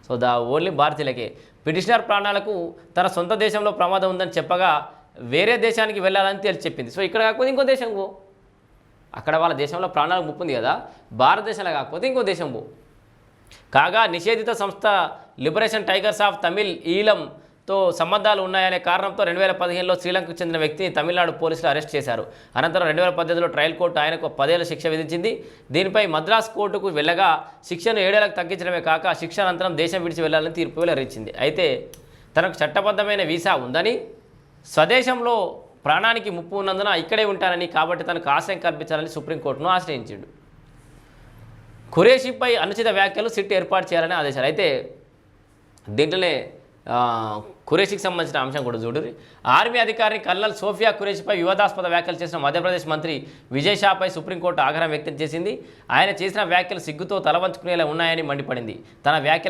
So only భారతీయులకే. Petitioner ప్రాణాలకు తన సొంత దేశంలో ప్రమాదం ఉందని చెప్పగా వేరే దేశానికి వెళ్ళాలని తేల్చి చెప్పింది. సో ఇక్కడ కాకపోతే ఇంకో దేశం పో, అక్కడ వాళ్ళ దేశంలో ప్రాణాలకు ముప్పు ఉంది కదా, భారతదేశంలో కాకపోతే ఇంకో దేశం పో. కాగా నిషేధిత సంస్థ లిబరేషన్ టైగర్స్ ఆఫ్ తమిళ్ ఈలంతో సంబంధాలు ఉన్నాయనే కారణంతో 2015లో శ్రీలంకకు చెందిన వ్యక్తిని తమిళనాడు పోలీసులు అరెస్ట్ చేశారు. అనంతరం 2018లో ట్రయల్ కోర్టు ఆయనకు 10 ఏళ్ల శిక్ష విధించింది. దీనిపై మద్రాస్ కోర్టుకు వెళ్ళగా శిక్షను 7 ఏళ్లకు తగ్గించడమే కాక శిక్ష అనంతరం దేశం విడిచి వెళ్లాలని తీర్పు వెల్లడించింది. అయితే తనకు చట్టబద్ధమైన వీసా ఉందని, స్వదేశంలో ప్రాణానికి ముప్పు ఉన్నందున ఇక్కడే ఉంటానని, కాబట్టి తనకు ఆశ్రయం కల్పించాలని సుప్రీంకోర్టును ఆశ్రయించాడు. ఖురేషీపై అనుచిత వ్యాఖ్యలు సిట్ ఏర్పాటు చేయాలని ఆదేశాలు. అయితే దీంట్లోనే ఖురేషీకి సంబంధించిన అంశం కూడా చూడండి. ఆర్మీ అధికారిని కల్నల్ సోఫియా ఖురేషీపై వివాదాస్పద వ్యాఖ్యలు చేసిన మధ్యప్రదేశ్ మంత్రి విజయ్ షాపై సుప్రీంకోర్టు ఆగ్రహం వ్యక్తం చేసింది. ఆయన చేసిన వ్యాఖ్యలు సిగ్గుతో తలవంచుకునేలా ఉన్నాయని మండిపడింది. తన వ్యాఖ్యల